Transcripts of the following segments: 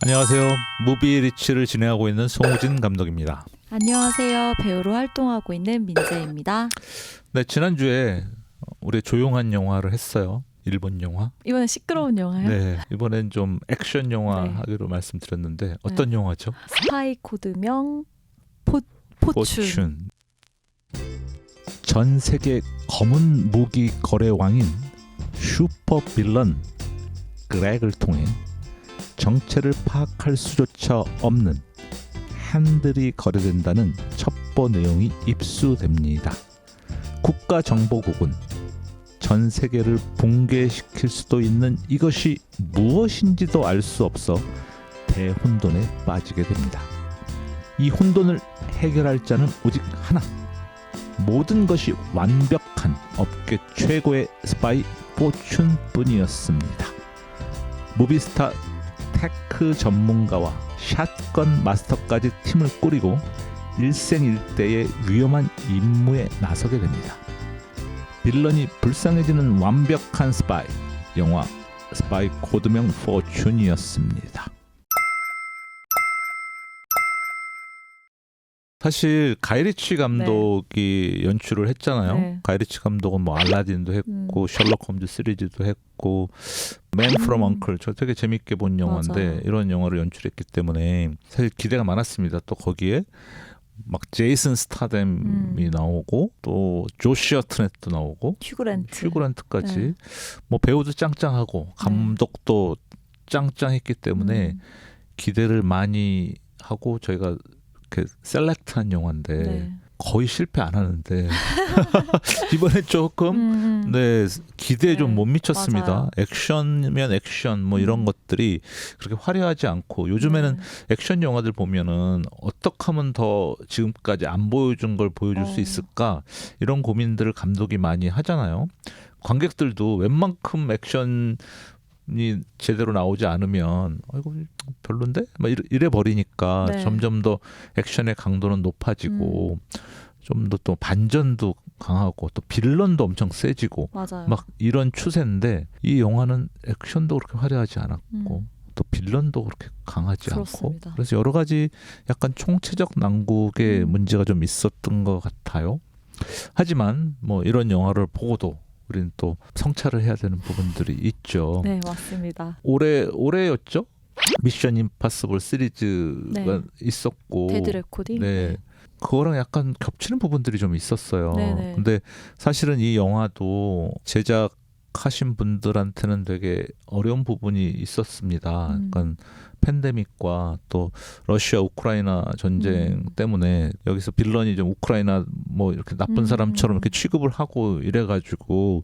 안녕하세요. 무비리치를 진행하고 있는 송우진 감독입니다. 안녕하세요. 배우로 활동하고 있는 민재입니다. 네, 지난주에 우리 조용한 영화를 했어요. 일본 영화. 이번엔 시끄러운 영화요? 네, 이번엔 좀 액션 영화 네. 하기로 말씀드렸는데 어떤 영화죠? 스파이 코드명 포춘. 전 세계 검은 무기 거래 왕인 슈퍼 빌런 그렉을 통해 정체를 파악할 수조차 없는 핸들이 거래된다는 첩보 내용이 입수됩니다. 국가정보국은 전 세계를 붕괴시킬 수도 있는 이것이 무엇인지도 알 수 없어 대혼돈에 빠지게 됩니다. 이 혼돈을 해결할 자는 오직 하나. 모든 것이 완벽한 업계 최고의 스파이 포춘뿐이었습니다. 무비스타 테크 전문가와 샷건 마스터까지 팀을 꾸리고 일생일대의 위험한 임무에 나서게 됩니다. 빌런이 불쌍해지는 완벽한 스파이, 영화 스파이 코드명 포춘이었습니다. 사실 가이리치 감독이 연출을 했잖아요. 네. 가이리치 감독은 뭐 알라딘도 했고 셜록 홈즈 시리즈도 했고 맨 프롬 언클 저 되게 재밌게 본 영화인데 맞아요. 이런 영화를 연출했기 때문에 사실 기대가 많았습니다. 또 거기에 막 제이슨 스타뎀이 나오고 또 조시 허트넷도 나오고 휴그란트까지 네. 뭐 배우도 짱짱하고 감독도 짱짱했기 때문에 기대를 많이 하고 저희가 이렇게 셀렉트한 영화인데 네. 거의 실패 안 하는데 이번에 조금 네 기대에 좀 못 미쳤습니다. 맞아요. 액션이면 액션 뭐 이런 것들이 그렇게 화려하지 않고 요즘에는 액션 영화들 보면은 어떻게 하면 더 지금까지 안 보여준 걸 보여줄 수 있을까 이런 고민들을 감독이 많이 하잖아요. 관객들도 웬만큼 액션 이 제대로 나오지 않으면 아이고 별론데 막 이래 버리니까 네. 점점 더 액션의 강도는 높아지고 좀 더 또 반전도 강하고 또 빌런도 엄청 세지고 맞아요. 막 이런 추세인데 이 영화는 액션도 그렇게 화려하지 않았고 또 빌런도 그렇게 강하지 그렇습니다. 않고 그래서 여러 가지 약간 총체적 난국의 문제가 좀 있었던 것 같아요. 하지만 뭐 이런 영화를 보고도 우리는 또 성찰을 해야 되는 부분들이 있죠. 네, 맞습니다. 올해였죠? 미션 임파서블 시리즈가 네. 있었고 데드 레코딩. 네. 그거랑 약간 겹치는 부분들이 좀 있었어요. 네네. 근데 사실은 이 영화도 제작하신 분들한테는 되게 어려운 부분이 있었습니다. 약간 팬데믹과 또 러시아 우크라이나 전쟁 때문에 여기서 빌런이 좀 우크라이나 뭐 이렇게 나쁜 사람처럼 이렇게 취급을 하고 이래가지고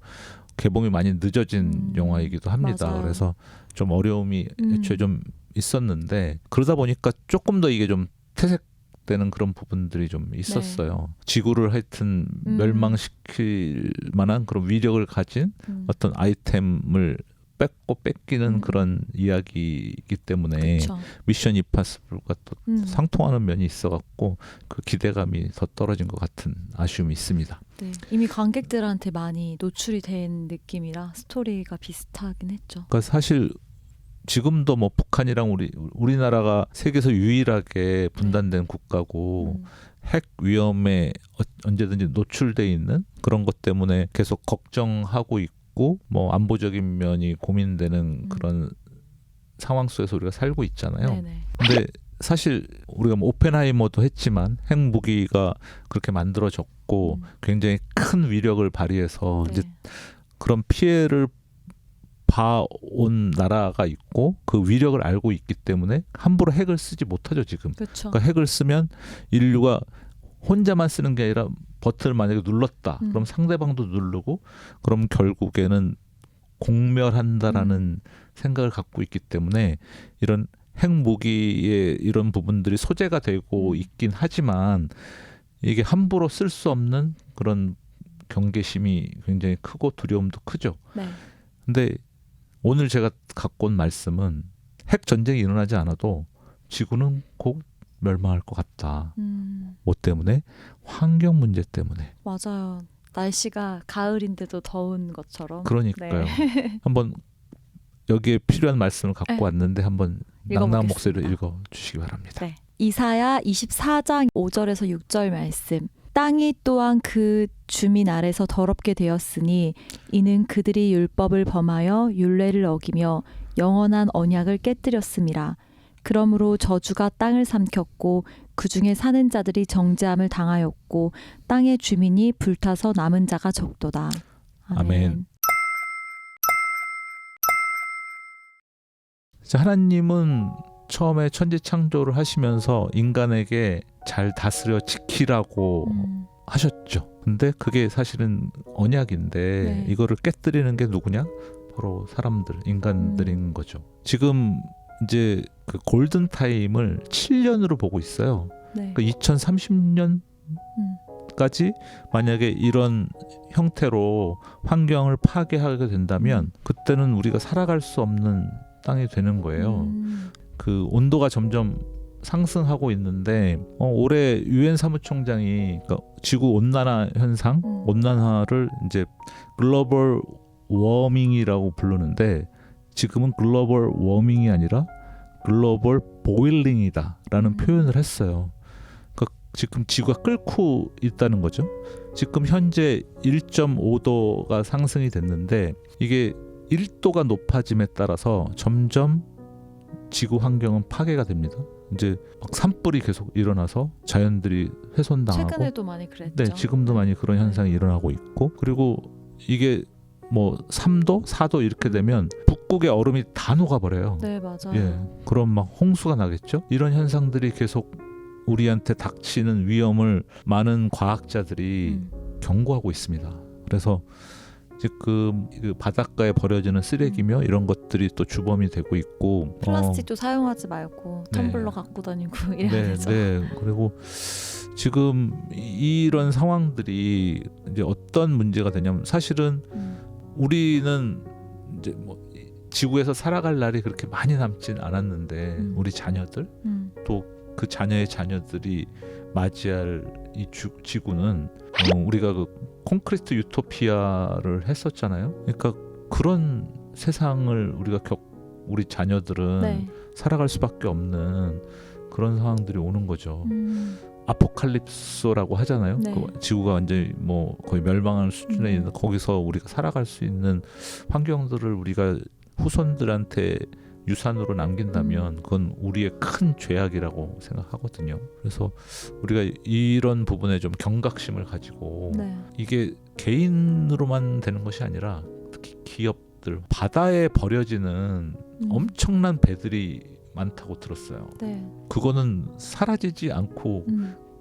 개봉이 많이 늦어진 영화이기도 합니다. 맞아요. 그래서 좀 어려움이 애초에 좀 있었는데 그러다 보니까 조금 더 이게 좀 퇴색되는 그런 부분들이 좀 있었어요. 지구를 하여튼 멸망시킬 만한 그런 위력을 가진 어떤 아이템을 뺏기는 그런 이야기이기 때문에 그쵸. 미션 임파서블과 또 상통하는 면이 있어갖고 그 기대감이 더 떨어진 것 같은 아쉬움이 있습니다. 네. 이미 관객들한테 많이 노출이 된 느낌이라 스토리가 비슷하긴 했죠. 그러니까 사실 지금도 뭐 북한이랑 우리나라가 세계에서 유일하게 분단된 국가고 핵 위험에 언제든지 노출돼 있는 그런 것 때문에 계속 걱정하고 있고 뭐 안보적인 면이 고민되는 그런 상황 속에서 우리가 살고 있잖아요. 네네. 근데 사실 우리가 뭐 오펜하이머도 했지만 핵무기가 그렇게 만들어졌고 굉장히 큰 위력을 발휘해서 이제 그런 피해를 봐온 나라가 있고 그 위력을 알고 있기 때문에 함부로 핵을 쓰지 못하죠 지금. 그쵸. 그러니까 핵을 쓰면 인류가 혼자만 쓰는 게 아니라 버튼을 만약에 눌렀다. 그럼 상대방도 누르고 그럼 결국에는 공멸한다라는 생각을 갖고 있기 때문에 이런 핵무기의 이런 부분들이 소재가 되고 있긴 하지만 이게 함부로 쓸 수 없는 그런 경계심이 굉장히 크고 두려움도 크죠. 네. 근데 오늘 제가 갖고 온 말씀은 핵 전쟁이 일어나지 않아도 지구는 곧 멸망할 것 같다. 뭐 때문에? 환경 문제 때문에. 맞아요. 날씨가 가을인데도 더운 것처럼. 그러니까요. 네. 한번 여기에 필요한 말씀을 갖고 네. 왔는데 한번 낭낭 읽어보겠습니다. 목소리로 읽어주시기 바랍니다. 네. 이사야 24장 5절에서 6절 말씀. 땅이 또한 그 주민 아래서 더럽게 되었으니 이는 그들이 율법을 범하여 율례를 어기며 영원한 언약을 깨뜨렸음이라. 그러므로 저주가 땅을 삼켰고 그 중에 사는 자들이 정죄함을 당하였고 땅의 주민이 불타서 남은 자가 적도다. 아멘. 자, 하나님은 처음에 천지 창조를 하시면서 인간에게 잘 다스려 지키라고 하셨죠. 근데 그게 사실은 언약인데 네. 이거를 깨뜨리는 게 누구냐? 바로 사람들, 인간들인 거죠. 지금 이제 그 골든 타임을 7년으로 보고 있어요. 네. 그 2030년까지 만약에 이런 형태로 환경을 파괴하게 된다면 그때는 우리가 살아갈 수 없는 땅이 되는 거예요. 그 온도가 점점 상승하고 있는데 올해 유엔 사무총장이 그러니까 지구 온난화 현상, 온난화를 이제 글로벌 워밍이라고 부르는데 지금은 글로벌 워밍이 아니라 글로벌 보일링이다라는 표현을 했어요. 그러니까 지금 지구가 끓고 있다는 거죠. 지금 현재 1.5도가 상승이 됐는데 이게 1도가 높아짐에 따라서 점점 지구 환경은 파괴가 됩니다. 이제 막 산불이 계속 일어나서 자연들이 훼손당하고 최근에도 많이 그랬죠. 네, 지금도 많이 그런 현상이 일어나고 있고 그리고 이게 뭐 3도, 4도 이렇게 되면 북극의 얼음이 다 녹아버려요. 네, 맞아요. 예, 그럼 막 홍수가 나겠죠. 이런 현상들이 계속 우리한테 닥치는 위험을 많은 과학자들이 경고하고 있습니다. 그래서 지금 그 바닷가에 버려지는 쓰레기며 이런 것들이 또 주범이 되고 있고 플라스틱도 사용하지 말고 텀블러 갖고 다니고 이래야 되죠. 네. 그리고 지금 이런 상황들이 이제 어떤 문제가 되냐면 사실은 우리는 이제 뭐 지구에서 살아갈 날이 그렇게 많이 남진 않았는데 우리 자녀들 또 그 자녀의 자녀들이 맞이할 이 지구는 우리가 그 콘크리트 유토피아를 했었잖아요. 그러니까 그런 세상을 우리 자녀들은 네. 살아갈 수밖에 없는 그런 상황들이 오는 거죠. 아포칼립소라고 하잖아요. 네. 그 지구가 완전히 뭐 거의 멸망하는 수준에 있는 거기서 우리가 살아갈 수 있는 환경들을 우리가 후손들한테 유산으로 남긴다면 그건 우리의 큰 죄악이라고 생각하거든요. 그래서 우리가 이런 부분에 좀 경각심을 가지고 네. 이게 개인으로만 되는 것이 아니라 특히 기업들 바다에 버려지는 엄청난 배들이 많다고 들었어요. 네. 그거는 사라지지 않고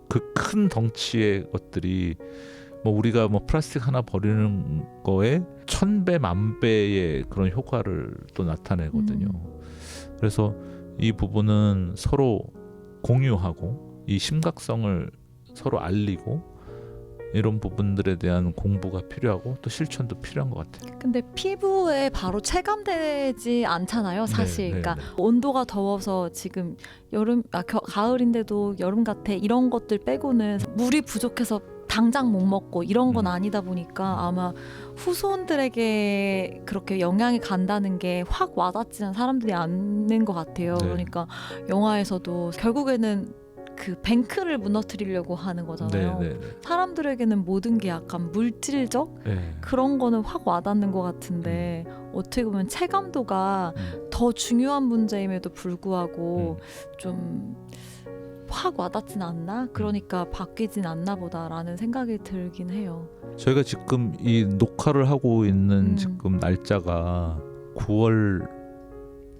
그 큰 덩치의 것들이 뭐 우리가 뭐 플라스틱 하나 버리는 거에 1000배, 10,000배의 그런 효과를 또 나타내거든요. 그래서 이 부분은 서로 공유하고 이 심각성을 서로 알리고 이런 부분들에 대한 공부가 필요하고 또 실천도 필요한 것 같아요. 근데 피부에 바로 체감되지 않잖아요, 사실. 네, 그러니까 온도가 더워서 지금 가을인데도 여름 같아 이런 것들 빼고는 물이 부족해서 당장 못 먹고 이런 건 아니다 보니까 아마 후손들에게 그렇게 영향이 간다는 게 확 와닿지는 사람들이 않는 것 같아요. 네. 그러니까 영화에서도 결국에는 그 뱅크를 무너뜨리려고 하는 거잖아요. 네. 사람들에게는 모든 게 약간 물질적 네. 그런 거는 확 와닿는 것 같은데 어떻게 보면 체감도가 더 중요한 문제임에도 불구하고 좀 확 와닿진 않나? 그러니까 바뀌진 않나 보다라는 생각이 들긴 해요. 저희가 지금 이 녹화를 하고 있는 지금 날짜가 9월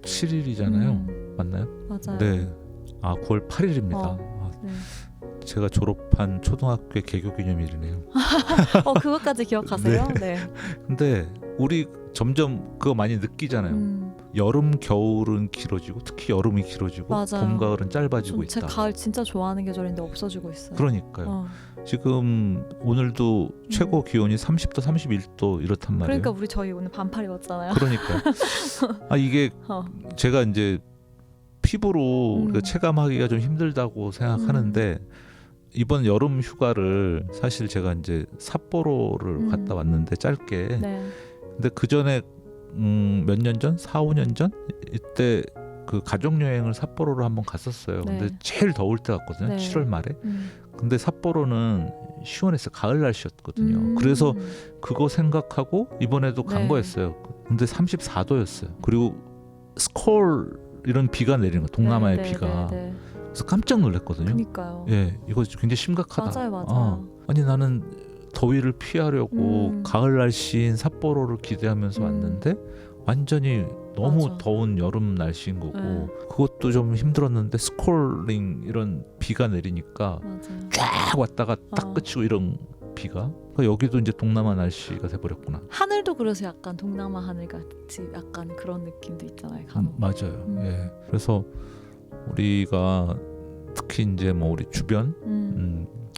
7일이잖아요. 맞나요? 맞아요. 네. 9월 8일입니다. 네. 제가 졸업한 초등학교의 개교기념일이네요. 그것까지 기억하세요? 네. 근데 우리 점점 그거 많이 느끼잖아요. 여름, 겨울은 길어지고 특히 여름이 길어지고 맞아요. 봄, 가을은 짧아지고 제 있다. 가을 진짜 좋아하는 계절인데 없어지고 있어요. 그러니까요. 지금 오늘도 최고 기온이 30도, 31도 이렇단 말이에요. 그러니까 저희 오늘 반팔 입었잖아요. 그러니까 이게 제가 이제 피부로 우리가 체감하기가 좀 힘들다고 생각하는데 이번 여름 휴가를 사실 제가 이제 삿포로를 갔다 왔는데 짧게. 네. 근데 그 전에 몇 년 전, 4, 5년 전 이때 그 가족 여행을 삿포로로 한번 갔었어요. 네. 근데 제일 더울 때 갔거든요. 네. 7월 말에. 음. 근데 삿포로는 시원했어요. 가을 날씨였거든요. 그래서 그거 생각하고 이번에도 간 네. 거였어요. 근데 34도였어요. 그리고 스콜 이런 비가 내리는 거, 동남아의 비가. 네. 그래서 깜짝 놀랐거든요. 그러니까요. 예, 이거 굉장히 심각하다. 맞아요. 아니 나는 더위를 피하려고 음. 가을 날씨인 삿포로를 기대하면서 왔는데 완전히 너무 맞아. 더운 여름 날씨인 거고 네. 그것도 좀 힘들었는데 스콜링 이런 비가 내리니까 맞아요. 쫙 왔다가 딱 어. 그치고 이런 비가 그러니까 여기도 이제 동남아 날씨가 돼버렸구나. 하늘도 그래서 약간 동남아 하늘 같이 약간 그런 느낌도 있잖아요. 간혹. 맞아요. 음. 예. 그래서 우리가 특히 이제 뭐 우리 주변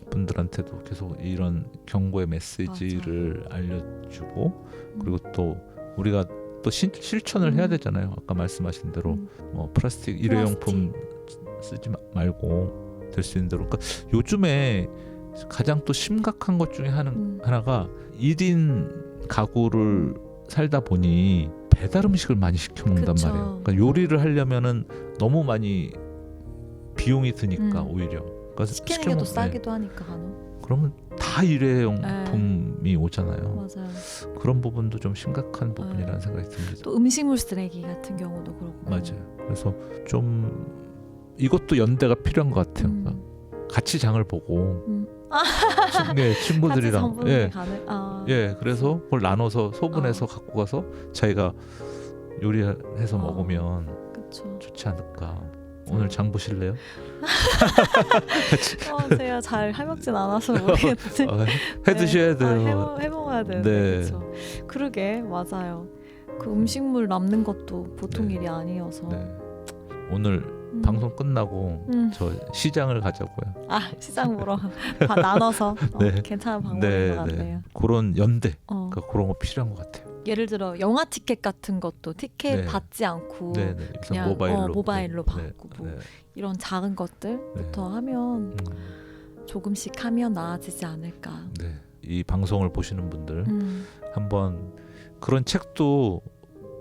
분들한테도 계속 이런 경고의 메시지를 알려주고 그리고 또 우리가 또 실천을 해야 되잖아요. 아까 말씀하신 대로 뭐 플라스틱 일회용품 쓰지 말고 될 수 있는 대로. 그러니까 요즘에 가장 또 심각한 것 중에 하나가 1인 가구를 살다 보니 배달 음식을 많이 시켜 먹는단 그쵸. 말이에요. 그러니까 요리를 하려면은 너무 많이 비용이 드니까 오히려. 그러니까 시키는 게 더 싸기도 하니까 간혹. 그러면 다 일회용품이 오잖아요. 맞아요. 그런 부분도 좀 심각한 부분이라는 생각이 듭니다. 또 음식물 쓰레기 같은 경우도 그렇고. 맞아요. 그래서 좀 이것도 연대가 필요한 것 같아요. 그러니까 같이 장을 보고 친구들이랑 예, 그래서 그걸 나눠서 소분해서 갖고 가서 자기가 요리해서 먹으면 그쵸. 좋지 않을까. 오늘 장 보실래요? 제가 잘 해먹진 않아서 모르겠는데 해 드셔야 돼요. 해먹어야 되는데. 네. 그쵸. 그러게 맞아요. 그 음식물 남는 것도 보통 네. 일이 아니어서. 네. 오늘 방송 끝나고 저 시장을 가자고요. 시장 보러 나눠서 네. 괜찮은 방법인 것 같네요. 그런 연대, 그러니까 그런 거 필요한 것 같아요. 예를 들어 영화 티켓 같은 것도 티켓 네. 받지 않고 그냥 모바일로 받고 이런 작은 것들부터 하면 조금씩 하면 나아지지 않을까. 네. 이 방송을 보시는 분들 한번 그런 책도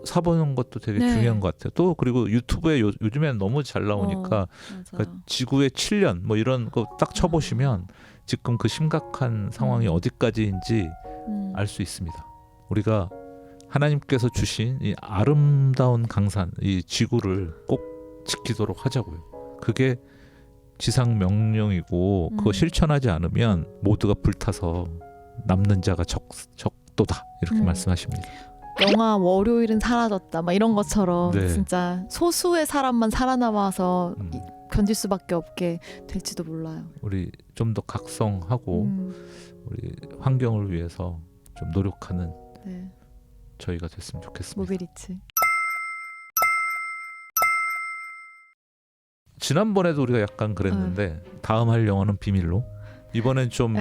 사보는 것도 되게 중요한 것 같아요. 또 그리고 유튜브에 요즘에는 너무 잘 나오니까 그러니까 지구의 7년 뭐 이런 거 딱 쳐보시면 지금 그 심각한 상황이 어디까지인지 알 수 있습니다. 우리가 하나님께서 주신 이 아름다운 강산, 이 지구를 꼭 지키도록 하자고요. 그게 지상 명령이고 그거 실천하지 않으면 모두가 불타서 남는 자가 적도다 이렇게 말씀하십니다. 영화 월요일은 사라졌다 막 이런 것처럼 네. 진짜 소수의 사람만 살아남아서 견딜 수밖에 없게 될지도 몰라요. 우리 좀 더 각성하고 우리 환경을 위해서 좀 노력하는 저희가 됐으면 좋겠습니다. 모빌리티. 지난번에도 우리가 약간 그랬는데 다음 할 영화는 비밀로. 이번엔 좀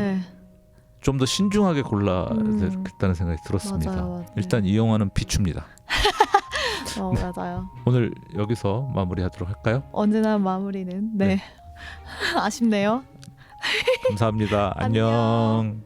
더 신중하게 골라야겠다는 생각이 들었습니다. 맞아요. 일단 이 영화는 비추입니다. 맞아요. 오늘 여기서 마무리하도록 할까요? 언제나 마무리는 아쉽네요. 감사합니다. 안녕.